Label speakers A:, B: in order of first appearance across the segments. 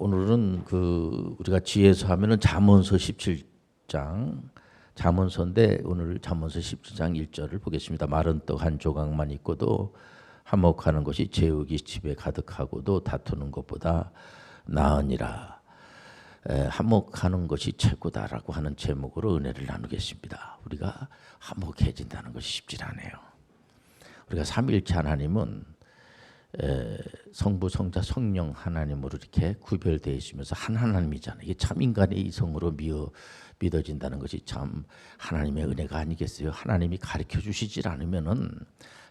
A: 오늘은 우리가 지혜서 하면은 잠언서 17장 잠언서인데 오늘 잠언서 17장 1절을 보겠습니다. 마른 떡 한 조각만 있고도 화목하는 것이 재욱이 집에 가득하고도 다투는 것보다 나으니라. 화목하는 것이 최고다라고 하는 제목으로 은혜를 나누겠습니다. 우리가 화목해진다는 것이 쉽지 않아요. 우리가 삼위일체 하나님은 성부, 성자, 성령 하나님으로 이렇게 구별되어 있으면서 한 하나님이잖아요. 이게 참 인간의 이성으로 믿어진다는 것이 참 하나님의 은혜가 아니겠어요? 하나님이 가르쳐 주시질 않으면은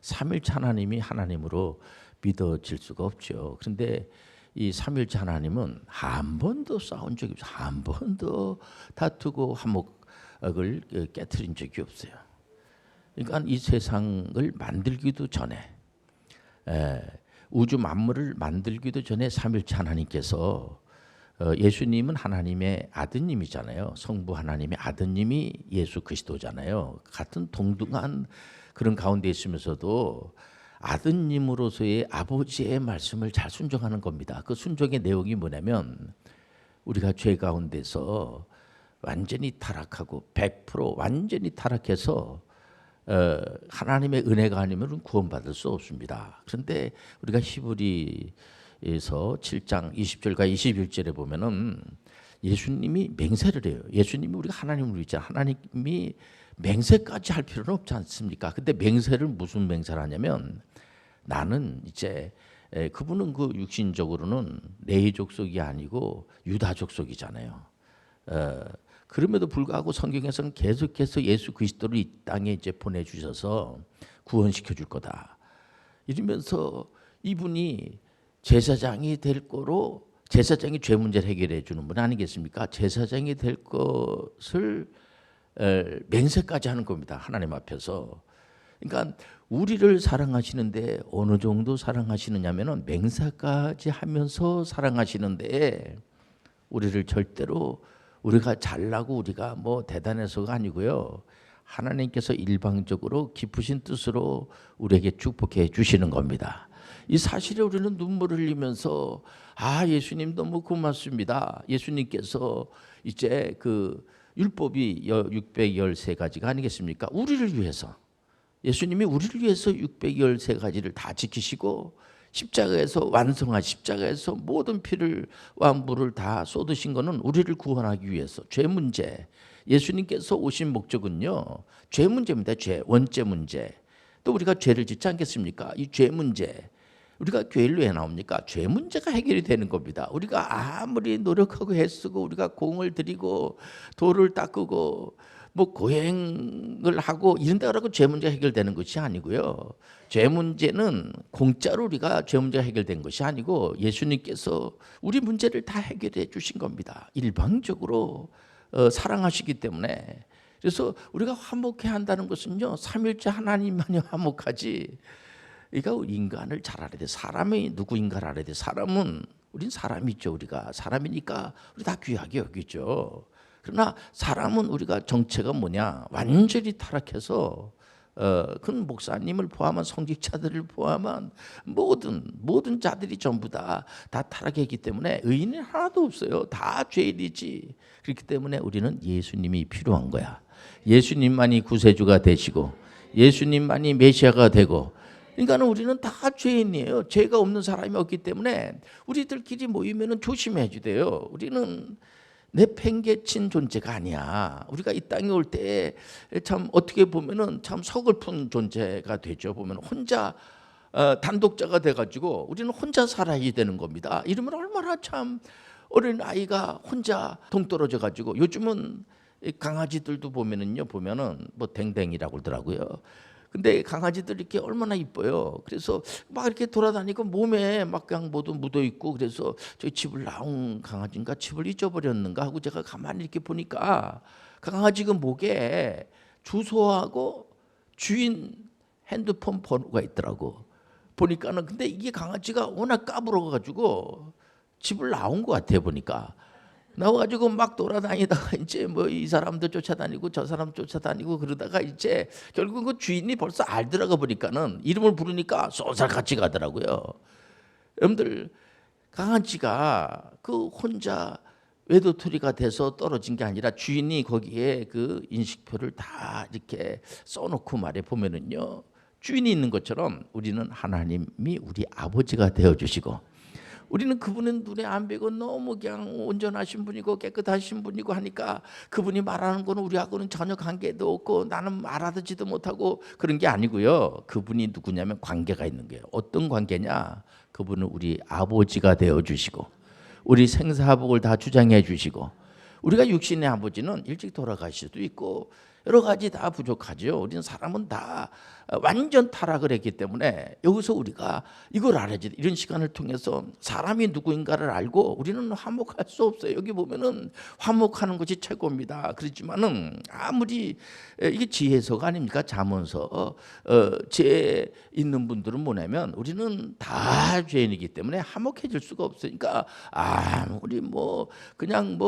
A: 삼위일체 하나님이 하나님으로 믿어질 수가 없죠. 그런데 이 삼위일체 하나님은 한 번도 싸운 적이 없어요. 한 번도 다투고 화목을 깨트린 적이 없어요. 그러니까 이 세상을 만들기도 전에 우주 만물을 만들기도 전에 삼위일체 하나님께서 예수님은 하나님의 아드님이잖아요. 성부 하나님의 아드님이 예수 그리스도잖아요. 같은 동등한 그런 가운데 있으면서도 아드님으로서의 아버지의 말씀을 잘 순종하는 겁니다. 그 순종의 내용이 뭐냐면 우리가 죄 가운데서 완전히 타락하고 100% 완전히 타락해서 하나님의 은혜가 아니면 구원받을 수 없습니다. 그런데 우리가 히브리서 7장 20절과 21절에 보면은 예수님이 맹세를 해요. 예수님이 우리가 하나님을 믿잖아요. 하나님이 맹세까지 할 필요는 없지 않습니까? 근데 맹세를 무슨 맹세를 하냐면 나는 이제 그분은 그 육신적으로는 레위 족속이 아니고 유다 족속이잖아요. 그럼에도 불구하고 성경에서는 계속해서 예수 그리스도를 이 땅에 이제 보내주셔서 구원시켜 줄 거다. 이러면서 이분이 제사장이 될 거로 제사장이 죄 문제를 해결해 주는 분 아니겠습니까? 제사장이 될 것을 맹세까지 하는 겁니다. 하나님 앞에서. 그러니까 우리를 사랑하시는데 어느 정도 사랑하시느냐면은 맹세까지 하면서 사랑하시는데 우리를 절대로 우리가 잘나고 우리가 뭐 대단해서가 아니고요. 하나님께서 일방적으로 깊으신 뜻으로 우리에게 축복해 주시는 겁니다. 이 사실에 우리는 눈물을 흘리면서 예수님 너무 고맙습니다. 예수님께서 이제 그 율법이 613가지가 아니겠습니까? 우리를 위해서 예수님이 우리를 위해서 613가지를 다 지키시고 십자가에서 십자가에서 모든 피를 물을 다 쏟으신 것은 우리를 구원하기 위해서 죄 문제. 예수님께서 오신 목적은요. 죄 문제입니다. 원죄 문제. 또 우리가 죄를 짓지 않겠습니까? 이 죄 문제. 우리가 교회를 왜 나옵니까? 죄 문제가 해결이 되는 겁니다. 우리가 아무리 노력하고 애쓰고 우리가 공을 들이고 돌을 닦고 뭐 고행을 하고 이런다고 죄 문제가 해결되는 것이 아니고요. 죄 문제는 공짜로 우리가 죄 문제가 해결된 것이 아니고 예수님께서 우리 문제를 다 해결해 주신 겁니다. 일방적으로 사랑하시기 때문에. 그래서 우리가 화목해야 한다는 것은요. 삼위일체 하나님만이 화목하지. 그러니까 인간을 잘 알아야 돼. 사람이 누구인가를 알아야 돼. 우린 사람이죠. 우리가 사람이니까 우리 다 귀하게 여기죠. 그러나 사람은 우리가 정체가 뭐냐? 완전히 타락해서 큰 목사님을 포함한 성직자들을 포함한 모든 자들이 전부 다 타락했기 때문에 의인이 하나도 없어요. 다 죄인이지. 그렇기 때문에 우리는 예수님이 필요한 거야. 예수님만이 구세주가 되시고 예수님만이 메시아가 되고 그러니까 우리는 다 죄인이에요. 죄가 없는 사람이 없기 때문에 우리들끼리 모이면 조심해야 돼요. 우리는 내팽개친 존재가 아니야. 우리가 이 땅에 올 때 참 어떻게 보면은 참 서글픈 존재가 되죠. 보면 혼자 단독자가 돼가지고 우리는 혼자 살아야 되는 겁니다. 이러면 얼마나 참 어린 아이가 혼자 동떨어져가지고 요즘은 강아지들도 보면은 뭐 댕댕이라고 그러더라고요. 근데 강아지들 이렇게 얼마나 이뻐요. 그래서 막 이렇게 돌아다니고 몸에 막 그냥 모두 묻어 있고 그래서 저 집을 나온 강아지인가 집을 잊어버렸는가 하고 제가 가만히 이렇게 보니까 강아지가 목에 주소하고 주인 핸드폰 번호가 있더라고. 보니까는 근데 이게 강아지가 워낙 까불어가지고 집을 나온 것 같아요. 보니까. 나와가지고 막 돌아다니다가 이제 뭐 이 사람도 쫓아다니고 저 사람 쫓아다니고 그러다가 이제 결국 그 주인이 벌써 알더라고 보니까는 이름을 부르니까 쏜살같이 가더라고요. 여러분들 강아지가 그 혼자 외도토리가 돼서 떨어진 게 아니라 주인이 거기에 그 인식표를 다 이렇게 써놓고 말해 보면은요, 주인이 있는 것처럼 우리는 하나님이 우리 아버지가 되어주시고, 우리는 그분은 눈에 안 뵈고 너무 그냥 온전하신 분이고 깨끗하신 분이고 하니까 그분이 말하는 거는 우리하고는 전혀 관계도 없고 나는 알아듣지도 못하고 그런 게 아니고요. 그분이 누구냐면 관계가 있는 거예요. 어떤 관계냐? 그분은 우리 아버지가 되어주시고 우리 생사복을 다 주장해 주시고, 우리가 육신의 아버지는 일찍 돌아가실 수도 있고 여러 가지 다 부족하죠. 우리는 사람은 다 완전 타락을 했기 때문에 여기서 우리가 이걸 알아야지. 이런 시간을 통해서 사람이 누구인가를 알고 우리는 화목할 수 없어요. 여기 보면은 화목하는 것이 최고입니다. 그렇지만은 아무리 이게 지혜서가 아닙니까? 잠언서 죄 있는 분들은 뭐냐면 우리는 다 죄인이기 때문에 화목해질 수가 없으니까 아무리 뭐 그냥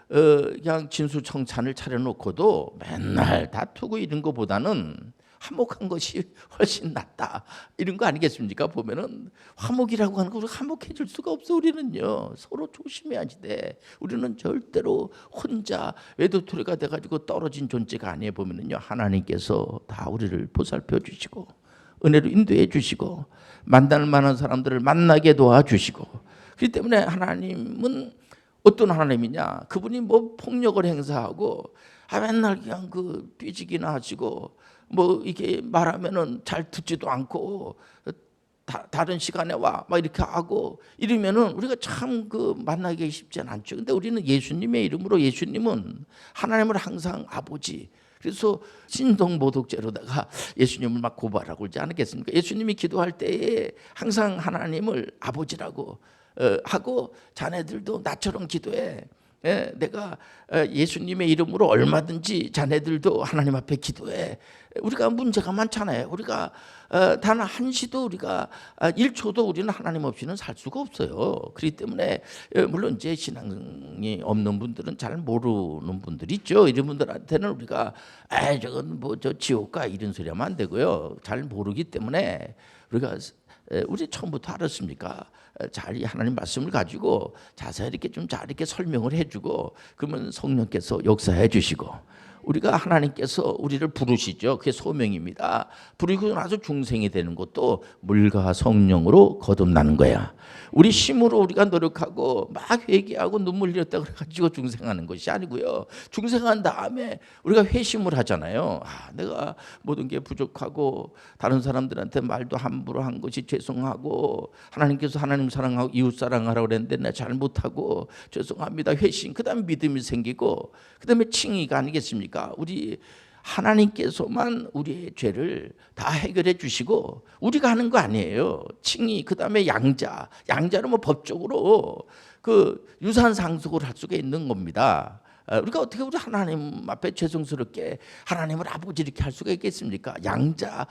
A: 그냥 진수청찬을 차려놓고도 맨날 다투고 이런 것보다는 화목한 것이 훨씬 낫다, 이런 거 아니겠습니까? 보면은 화목이라고 하는 거 우리가 화목해질 수가 없어. 우리는요 서로 조심해야지 돼. 우리는 절대로 혼자 외도토리가 돼가지고 떨어진 존재가 아니에요. 보면은요 하나님께서 다 우리를 보살펴 주시고 은혜로 인도해 주시고 만날 만한 사람들을 만나게 도와주시고, 그렇기 때문에 하나님은 어떤 하나님이냐? 그분이 뭐 폭력을 행사하고 맨날 그냥 그 삐지기나 하시고 뭐 이게 말하면은 잘 듣지도 않고 다른 시간에 와 막 이렇게 하고 이러면은 우리가 참 그 만나기 쉽지 않죠. 근데 우리는 예수님의 이름으로, 예수님은 하나님을 항상 아버지, 그래서 신동모독죄로다가 예수님을 막 고발하고 그러지 않겠습니까? 예수님이 기도할 때에 항상 하나님을 아버지라고 하고 자네들도 나처럼 기도해. 내가 예수님의 이름으로 얼마든지 자네들도 하나님 앞에 기도해. 우리가 문제가 많잖아요. 우리가 단 한시도 우리가 1초도 우리는 하나님 없이는 살 수가 없어요. 그렇기 때문에 물론 이제 신앙이 없는 분들은 잘 모르는 분들이 있죠. 이런 분들한테는 우리가 저건 뭐 저 지옥가 이런 소리 하면 안 되고요. 잘 모르기 때문에 우리 처음부터 알았습니까? 잘 하나님 말씀을 가지고 자세히 이렇게 좀 잘 이렇게 설명을 해주고, 그러면 성령께서 역사해 주시고, 우리가 하나님께서 우리를 부르시죠. 그게 소명입니다. 부르고 나서 중생이 되는 것도 물과 성령으로 거듭나는 거야. 우리 힘으로 우리가 노력하고 막 회개하고 눈물 흘렸다 그래가지고 중생하는 것이 아니고요. 중생한 다음에 우리가 회심을 하잖아요. 내가 모든 게 부족하고 다른 사람들한테 말도 함부로 한 것이 죄송하고, 하나님께서 하나님 사랑하고 이웃 사랑하라고 그랬는데 내가 잘못하고 죄송합니다. 회심. 그 다음에 믿음이 생기고, 그 다음에 칭의가 아니겠습니까? 우리 하나님께서만 우리의 죄를 다 해결해 주시고 우리가 하는 거 아니에요. 칭의, 그 다음에 양자는 뭐 법적으로 그 유산 상속을 할 수가 있는 겁니다. 우리가 어떻게 우리 하나님 앞에 죄송스럽게 하나님을 아버지 이렇게 할 수가 있겠습니까? 양자,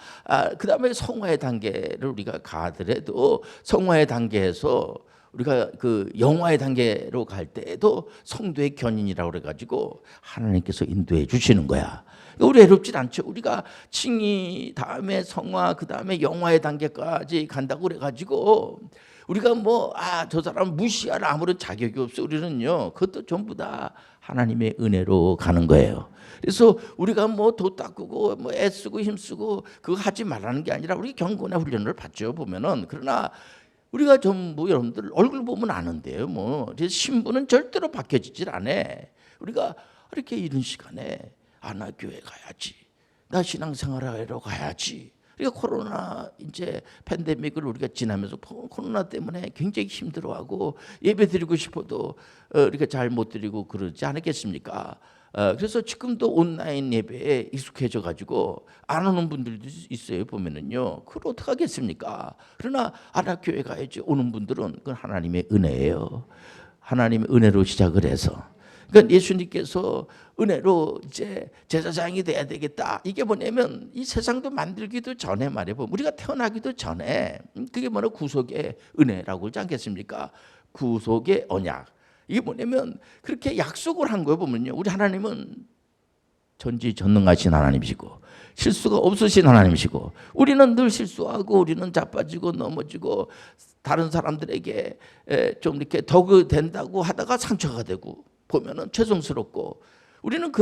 A: 그 다음에 성화의 단계를 우리가 가더라도 성화의 단계에서 우리가 그 영화의 단계로 갈 때에도 성도의 견인이라고 그래가지고 하나님께서 인도해 주시는 거야. 우리 외롭진 않죠. 우리가 칭의 다음에 성화, 그 다음에 영화의 단계까지 간다고 그래가지고 우리가 저 사람 무시할 아무런 자격이 없어. 우리는요 그것도 전부 다 하나님의 은혜로 가는 거예요. 그래서 우리가 도 닦고 애쓰고 힘쓰고 그거 하지 말라는 게 아니라 우리 경건의 훈련을 받죠. 보면은. 그러나 우리가 전부 여러분들 얼굴 보면 아는데요. 그래서 신분은 절대로 바뀌어지질 않아. 우리가 이렇게 이런 시간에 나 교회 가야지, 나 신앙생활하러 가야지. 그러니까 코로나 이제 팬데믹을 우리가 지나면서 코로나 때문에 굉장히 힘들어하고 예배 드리고 싶어도 이렇게 잘 못 드리고 그러지 않겠습니까? 그래서 지금도 온라인 예배에 익숙해져 가지고 안 오는 분들도 있어요. 보면은요. 그걸 어떻게 하겠습니까? 그러나 교회 가야지. 오는 분들은 그건 하나님의 은혜예요. 하나님의 은혜로 시작을 해서. 그러니까 예수님께서 은혜로 이제 제사장이 돼야 되겠다. 이게 뭐냐면 이 세상도 만들기도 전에 말해보면 우리가 태어나기도 전에 그게 구속의 은혜라고 하지 않겠습니까? 구속의 언약. 이게 뭐냐면 그렇게 약속을 한 거예요. 보면요, 우리 하나님은 전지전능하신 하나님이시고 실수가 없으신 하나님이시고 우리는 늘 실수하고 우리는 자빠지고 넘어지고 다른 사람들에게 좀 이렇게 덕이 된다고 하다가 상처가 되고 보면은 죄송스럽고 우리는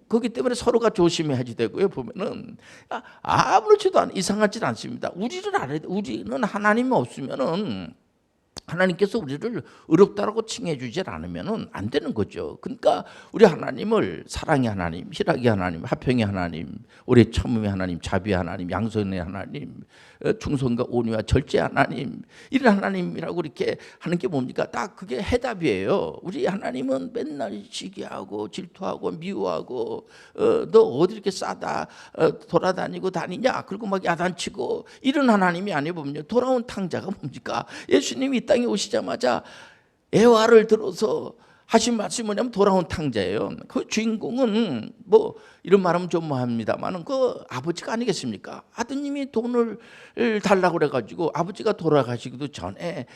A: 거기 때문에 서로가 조심해야지 되고요. 보면은 아무렇지도 이상하지 않습니다. 우리는 하나님이 없으면은 하나님께서 우리를 의롭다라고 칭해 주지 않으면 안 되는 거죠. 그러니까 우리 하나님을 사랑의 하나님, 희락의 하나님, 화평의 하나님, 오래 참음의 하나님, 자비의 하나님, 양선의 하나님, 충성과 온유와 절제 하나님, 이런 하나님이라고 이렇게 하는 게 뭡니까? 딱 그게 해답이에요. 우리 하나님은 맨날 시기하고 질투하고 미워하고 너 어디 이렇게 싸다 돌아다니고 다니냐? 그리고 막 야단치고 이런 하나님이 아니에요. 보면 돌아온 탕자가 뭡니까? 예수님이 이 땅에 오시자마자 애화를 들어서 하신 말씀이 뭐냐면 돌아온 탕자예요. 그 주인공은 뭐 이런 말하면 좀 뭐합니다만은 그 아버지가 아니겠습니까? 아드님이 돈을 달라고 그래가지고 아버지가 돌아가시기도 전에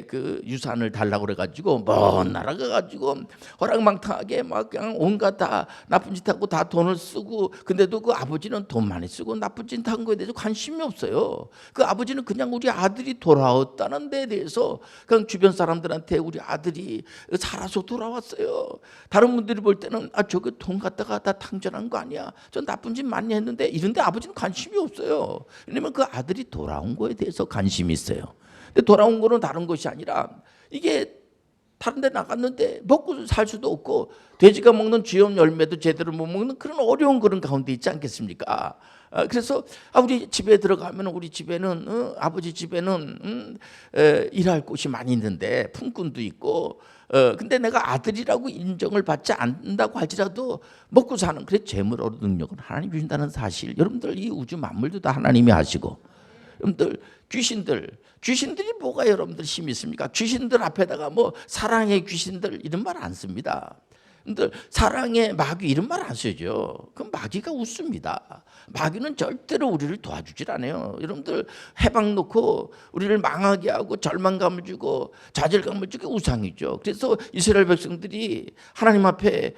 A: 그 유산을 달라고 그래가지고 먼 나라 가가지고 허랑방탕하게 막 그냥 온갖 다 나쁜 짓 하고 다 돈을 쓰고 근데도 그 아버지는 돈 많이 쓰고 나쁜 짓 한 거에 대해서 관심이 없어요. 그 아버지는 그냥 우리 아들이 돌아왔다는 데에 대해서 그냥 주변 사람들한테 우리 아들이 살아서 돌아왔어요. 다른 분들이 볼 때는 저거 돈 갖다가 다 탕전한 거 아니야? 저 나쁜 짓 많이 했는데 이런데 아버지는 관심이 없어요. 왜냐면 그 아들이 돌아온 거에 대해서 관심이 있어요. 근데 돌아온 거는 다른 것이 아니라 이게 다른 데 나갔는데 먹고 살 수도 없고 돼지가 먹는 쥐염 열매도 제대로 못 먹는 그런 어려운 그런 가운데 있지 않겠습니까? 그래서 우리 집에 들어가면 우리 집에는 아버지 집에는 일할 곳이 많이 있는데 품꾼도 있고 근데 내가 아들이라고 인정을 받지 않는다고 할지라도 먹고 사는 그래 재물 얻는 능력은 하나님이 주신다는 사실 여러분들 이 우주 만물도 다 하나님이 하시고 여러분들 귀신들이 뭐가 여러분들 힘이 있습니까? 귀신들 앞에다가 뭐 사랑의 귀신들 이런 말 안 씁니다. 여러분들 사랑의 마귀 이런 말 안 쓰죠. 그럼 마귀가 웃습니다. 마귀는 절대로 우리를 도와주질 않아요. 여러분들 해방 놓고 우리를 망하게 하고 절망감을 주고 좌절감을 주고 우상이죠. 그래서 이스라엘 백성들이 하나님 앞에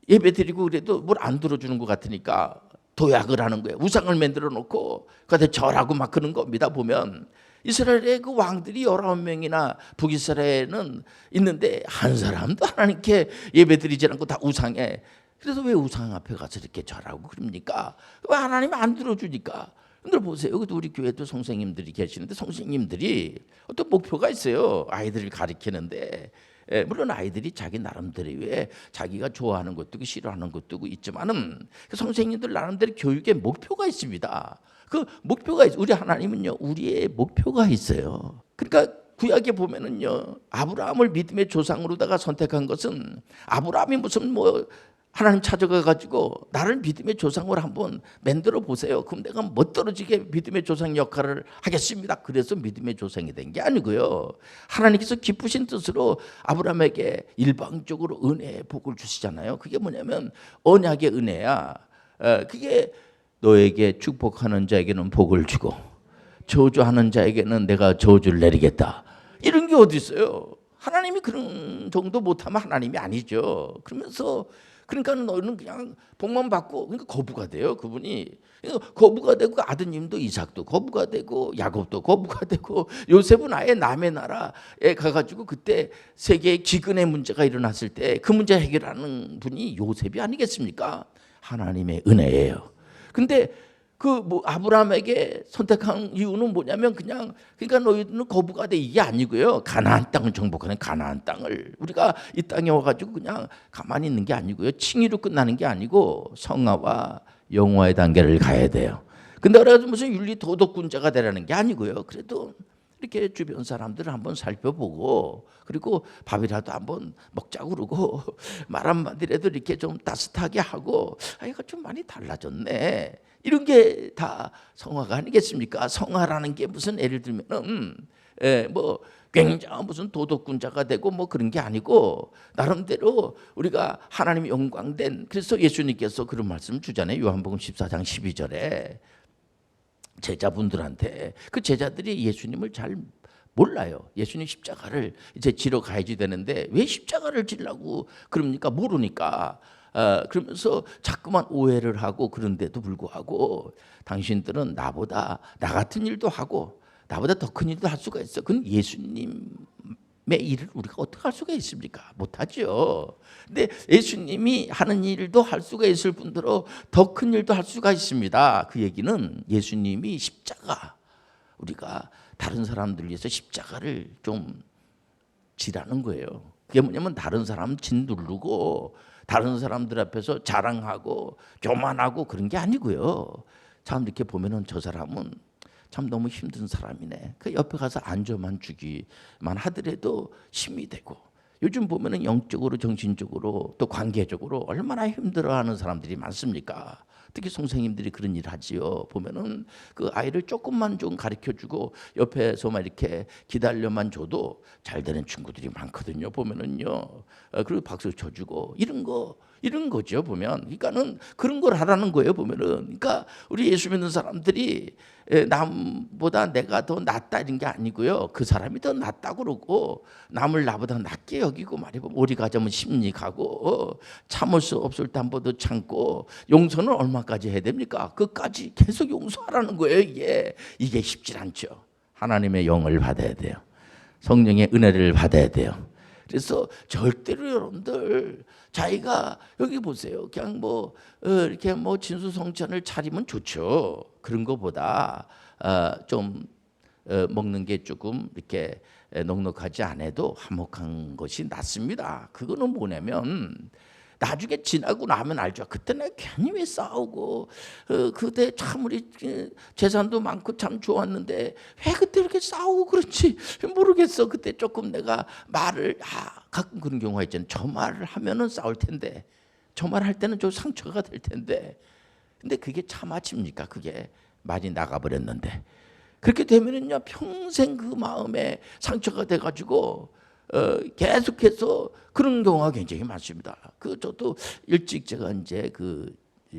A: 예배드리고 그래도 뭘 안 들어주는 것 같으니까 도약을 하는 거예요. 우상을 만들어 놓고 그한테 절하고 막 그런 겁니다. 보면 이스라엘의 그 왕들이 19명이나 북이스라엘은 있는데 한 사람도 하나님께 예배드리지 않고 다 우상에. 그래서 왜 우상 앞에 가서 이렇게 절하고 그럽니까? 왜 하나님 안 들어주니까? 여러분들 보세요. 여기도 우리 교회도 선생님들이 계시는데 선생님들이 어떤 목표가 있어요. 아이들을 가르치는데 물론 아이들이 자기 나름대로 왜 자기가 좋아하는 것도 있고 싫어하는 것도 있지만은 그 선생님들 나름대로 교육에 목표가 있습니다. 그 목표가 우리 하나님은요 우리의 목표가 있어요. 그러니까 구약에 보면은요 아브라함을 믿음의 조상으로다가 선택한 것은 아브라함이 무슨 뭐 하나님 찾아가 가지고 나를 믿음의 조상으로 한번 만들어 보세요. 그럼 내가 멋들어지게 믿음의 조상 역할을 하겠습니다. 그래서 믿음의 조상이 된 게 아니고요. 하나님께서 기쁘신 뜻으로 아브라함에게 일방적으로 은혜의 복을 주시잖아요. 그게 뭐냐면 언약의 은혜야. 그게 너에게 축복하는 자에게는 복을 주고 저주하는 자에게는 내가 저주를 내리겠다. 이런 게 어디 있어요? 하나님이 그런 정도 못하면 하나님이 아니죠. 그러면서 그러니까 너희는 그냥 복만 받고 그러니까 거부가 돼요. 그분이 거부가 되고 아드님도 이삭도 거부가 되고 야곱도 거부가 되고 요셉은 아예 남의 나라에 가가지고 그때 세계의 기근의 문제가 일어났을 때 그 문제 해결하는 분이 요셉이 아니겠습니까? 하나님의 은혜예요. 근데 그 뭐 아브라함에게 선택한 이유는 뭐냐면 그냥 그러니까 너희는 거부가 돼 이게 아니고요. 가나안 땅을 정복하는 가나안 땅을 우리가 이 땅에 와가지고 그냥 가만히 있는 게 아니고요. 칭의로 끝나는 게 아니고 성화와 영화의 단계를 가야 돼요. 근데 그래가지고 무슨 윤리 도덕군자가 되라는 게 아니고요. 그래도 이렇게 주변 사람들을 한번 살펴보고 그리고 밥이라도 한번 먹자고 그러고 말 한마디라도 이렇게 좀 따뜻하게 하고 얘가 좀 많이 달라졌네. 이런 게 다 성화가 아니겠습니까? 성화라는 게 무슨 예를 들면은 뭐 굉장한 무슨 도덕군자가 되고 뭐 그런 게 아니고 나름대로 우리가 하나님의 영광된 그래서 예수님께서 그런 말씀 주잖아요. 요한복음 14장 12절에 제자분들한테 그 제자들이 예수님을 잘 몰라요. 예수님 십자가를 이제 지러 가야지 되는데 왜 십자가를 지려고 그럽니까? 모르니까 그러면서 자꾸만 오해를 하고 그런데도 불구하고 당신들은 나보다 나 같은 일도 하고 나보다 더 큰 일도 할 수가 있어. 그건 예수님의 일을 우리가 어떻게 할 수가 있습니까? 못하죠. 근데 예수님이 하는 일도 할 수가 있을 뿐더러 더 큰 일도 할 수가 있습니다. 그 얘기는 예수님이 십자가, 우리가 다른 사람들 위해서 십자가를 좀 지라는 거예요. 그게 뭐냐면 다른 사람 짓누르고 다른 사람들 앞에서 자랑하고 교만하고 그런 게 아니고요. 참 이렇게 보면은 저 사람은 참 너무 힘든 사람이네. 그 옆에 가서 앉아만 주기만 하더라도 힘이 되고, 요즘 보면은 영적으로 정신적으로 또 관계적으로 얼마나 힘들어하는 사람들이 많습니까? 특히 선생님들이 그런 일 하지요. 보면은 그 아이를 조금만 좀 가르쳐주고 옆에서만 이렇게 기다려만 줘도 잘 되는 친구들이 많거든요. 보면은요. 그리고 박수 쳐주고 이런 거죠. 보면, 그러니까는 그런 걸 하라는 거예요. 보면은, 그러니까 우리 예수 믿는 사람들이 남보다 내가 더 낫다 이런 게 아니고요. 그 사람이 더 낫다고 그러고 남을 나보다 낫게 여기고 말해보면 우리 가자면 심리가고 참을 수 없을 때 한 번 더 참고 용서는 얼마까지 해야 됩니까? 그까지 계속 용서하라는 거예요. 이게 쉽지 않죠. 하나님의 영을 받아야 돼요. 성령의 은혜를 받아야 돼요. 그래서 절대로 여러분들 자기가 여기 보세요. 그냥 이렇게 진수성찬을 차리면 좋죠. 그런 거보다 좀 먹는 게 조금 이렇게 넉넉하지 않아도 화목한 것이 낫습니다. 그거는 뭐냐면 나중에 지나고 나면 알죠. 그때는 괜히 왜 싸우고 그때 참 우리 재산도 많고 참 좋았는데 왜 그때 이렇게 싸우고 그렇지 모르겠어. 그때 조금 내가 말을 가끔 그런 경우가 있잖아요. 저 말을 하면은 싸울 텐데 저 말 할 때는 좀 상처가 될 텐데, 근데 그게 참아집니까? 그게 말이 나가버렸는데 그렇게 되면은요 평생 그 마음에 상처가 돼가지고 계속해서 그런 경우가 굉장히 많습니다. 저도 일찍 제가 이제 그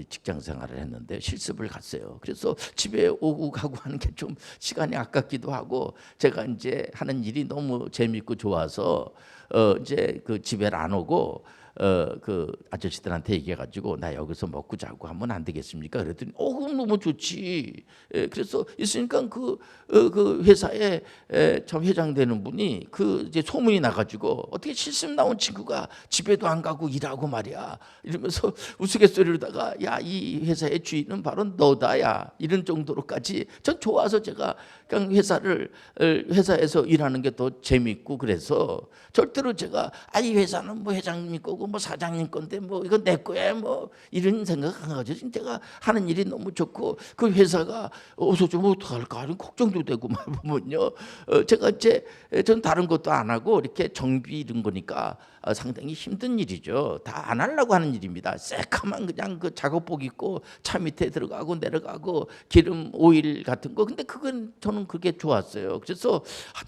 A: 직장 생활을 했는데 실습을 갔어요. 그래서 집에 오고 가고 하는 게 좀 시간이 아깝기도 하고 제가 이제 하는 일이 너무 재밌고 좋아서 이제 그 집에 안 오고 그 아저씨들한테 얘기해가지고 나 여기서 먹고 자고 하면 안 되겠습니까? 그랬더니 그럼 너무 좋지. 그래서 있으니까 그 회사에 참 회장 되는 분이 그 이제 소문이 나가지고 어떻게 실습 나온 친구가 집에도 안 가고 일하고 말이야 이러면서 우스갯소리로다가 야 이 회사의 주인은 바로 너다야 이런 정도로까지 전 좋아서 제가 그냥 회사에서 일하는 게 더 재밌고 그래서 절대로 제가 이 회사는 뭐 회장님 거고 뭐 사장님 건데 뭐 이건 내 거야 뭐 이런 생각 안 가지고 제가 하는 일이 너무 좋고 그 회사가 없어지면 어떡할까 하는 걱정도 되고 말 보면요. 제가 이제 전 다른 것도 안 하고 이렇게 정비 이런 거니까 상당히 힘든 일이죠. 다 안 하려고 하는 일입니다. 새카만 그냥 그 작업복 입고 차 밑에 들어가고 내려가고 기름 오일 같은 거. 근데 그건 저는 그게 좋았어요. 그래서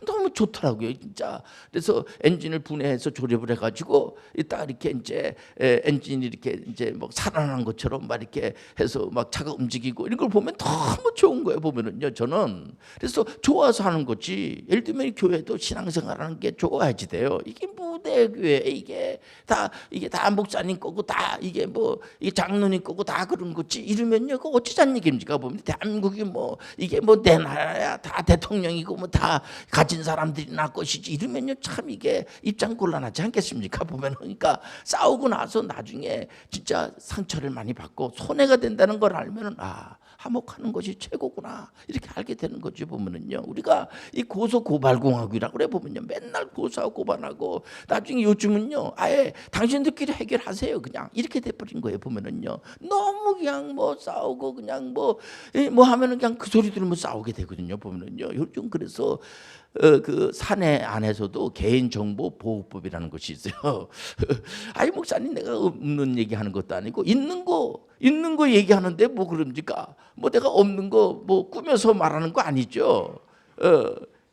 A: 너무 좋더라고요, 진짜. 그래서 엔진을 분해해서 조립을 해가지고 딱 이렇게 이제 엔진이 이렇게 이제 뭐 살아난 것처럼 막 이렇게 해서 막 차가 움직이고 이런 걸 보면 너무 좋은 거예요. 보면은요, 저는. 그래서 좋아서 하는 거지. 예를 들면 교회도 신앙생활하는 게 좋아야지 돼요. 이게 무대 교회 이게 다 목사님 거고 다 이게 뭐 이 장로님 거고 다 그런 거지. 이러면요, 그 어찌자는 얘기입니까? 보면 대한민국이 뭐 이게 뭐 내 나라야 다 대통령이고 뭐 다 가진 사람들이 나 것이지. 이러면요, 참 이게 입장 곤란하지 않겠습니까? 보면 그러니까 싸우고 나서 나중에 진짜 상처를 많이 받고 손해가 된다는 걸 알면은 화목하는 것이 최고구나 이렇게 알게 되는 거죠. 보면은요, 우리가 이 고소 고발공화국이라고 그래. 보면요, 맨날 고소하고 고발하고 나중에 요즘은요 아예 당신들끼리 해결하세요 그냥 이렇게 돼버린 거예요. 보면은요 너무 그냥 뭐 싸우고 그냥 뭐 하면은 그냥 그 소리 들으면 싸우게 되거든요. 보면은요 요즘 그래서 그 사내 안에서도 개인정보보호법이라는 것이 있어요. 목사님 내가 없는 얘기하는 것도 아니고 있는 거 얘기하는데 뭐 그럽니까? 뭐 내가 없는 거 뭐 꾸며서 말하는 거 아니죠.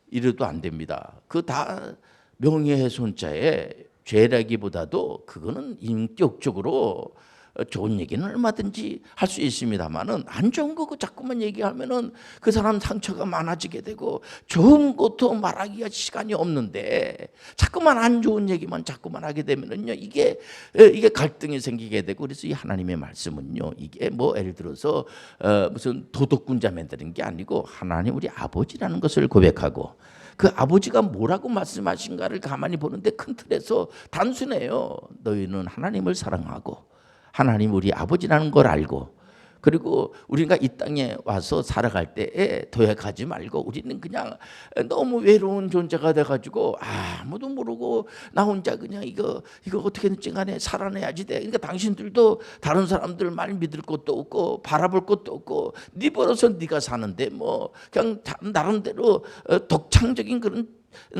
A: 이래도 안 됩니다. 그 다 명예훼손죄의 죄라기보다도 그거는 인격적으로 좋은 얘기는 얼마든지 할 수 있습니다만은 안 좋은 거 자꾸만 얘기하면은 그 사람 상처가 많아지게 되고 좋은 것도 말하기가 시간이 없는데 자꾸만 안 좋은 얘기만 자꾸만 하게 되면은요 이게 갈등이 생기게 되고 그래서 이 하나님의 말씀은요 이게 뭐 예를 들어서 무슨 도덕군자 만드는 게 아니고 하나님 우리 아버지라는 것을 고백하고 그 아버지가 뭐라고 말씀하신가를 가만히 보는데 큰 틀에서 단순해요. 너희는 하나님을 사랑하고 하나님 우리 아버지라는 걸 알고 그리고 우리가 이 땅에 와서 살아갈 때에 도약하지 말고 우리는 그냥 너무 외로운 존재가 돼가지고 아무도 모르고 나 혼자 그냥 이거 어떻게든지 간에 살아내야지 돼. 그러니까 당신들도 다른 사람들 말 믿을 것도 없고 바라볼 것도 없고 네 벌어서 네가 사는데 뭐 그냥 나름대로 독창적인 그런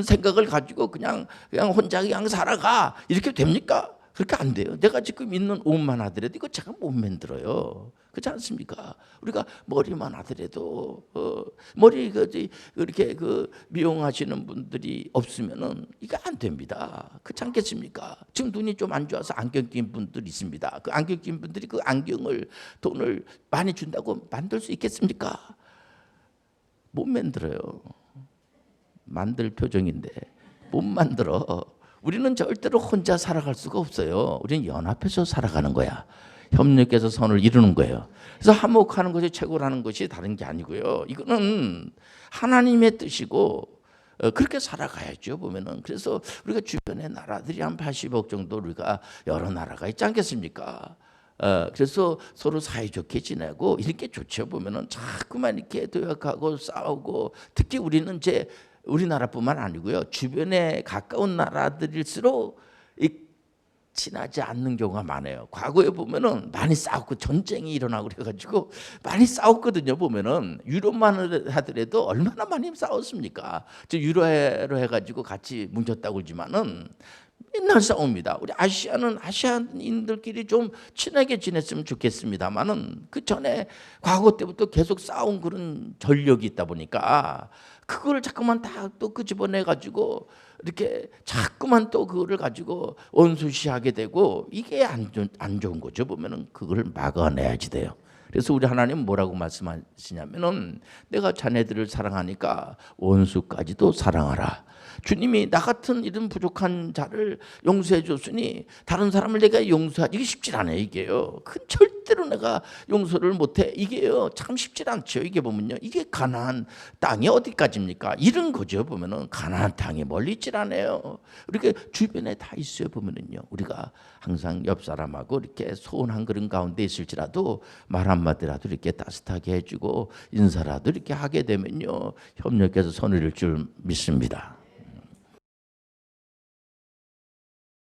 A: 생각을 가지고 그냥 혼자 그냥 살아가 이렇게 됩니까? 그렇게 안 돼요. 내가 지금 있는 옷만 하더라도 이거 제가 못 만들어요. 그렇지 않습니까? 우리가 머리만 하더라도 머리 그렇게 미용하시는 분들이 없으면은 이거 안 됩니다. 그렇지 않겠습니까? 지금 눈이 좀 안 좋아서 안경 낀 분들 있습니다. 그 안경 낀 분들이 그 안경을 돈을 많이 준다고 만들 수 있겠습니까? 못 만들어요. 만들 표정인데 못 만들어. 우리는 절대로 혼자 살아갈 수가 없어요. 우리는 연합해서 살아가는 거야. 협력해서 선을 이루는 거예요. 그래서 화목하는 것이 최고라는 것이 다른 게 아니고요. 이거는 하나님의 뜻이고 그렇게 살아가야죠. 보면은 그래서 우리가 주변의 나라들이 한 80억 정도 우리가 여러 나라가 있지 않겠습니까? 그래서 서로 사이좋게 지내고 이렇게 좋죠. 보면은 자꾸만 이렇게 도약하고 싸우고 특히 우리는 이제 우리나라뿐만 아니고요. 주변에 가까운 나라들일수록 친하지 않는 경우가 많아요. 과거에 보면은 많이 싸웠고 전쟁이 일어나고 그래가지고 많이 싸웠거든요. 보면은 유럽만 하더라도 얼마나 많이 싸웠습니까? 저 유럽으로 해가지고 같이 뭉쳤다고 그러지만은 맨날 싸웁니다. 우리 아시아인들끼리 좀 친하게 지냈으면 좋겠습니다만은 그 전에 과거 때부터 계속 싸운 그런 전력이 있다 보니까 그걸 자꾸만 다 또 끄집어내 가지고 이렇게 자꾸만 또 그거를 가지고 원수시하게 되고 이게 안 좋은 거죠. 보면은 그걸 막아내야지 돼요. 그래서 우리 하나님 뭐라고 말씀하시냐면은 내가 자네들을 사랑하니까 원수까지도 사랑하라. 주님이 나 같은 이런 부족한 자를 용서해 줬으니 다른 사람을 내가 용서하기 쉽지 않아요. 이게요. 그 절대로 내가 용서를 못해. 이게요. 참 쉽지 않죠. 이게 보면요. 이게 가나안 땅이 어디까지입니까? 이런 거죠. 보면은 가나안 땅이 멀리 있질 않아요. 이렇게 주변에 다 있어요. 보면은요. 우리가 항상 옆 사람하고 이렇게 소원한 그런 가운데 있을지라도 말 한마디라도 이렇게 따뜻하게 해주고 인사라도 이렇게 하게 되면요. 협력해서 선을 이룰 줄 믿습니다.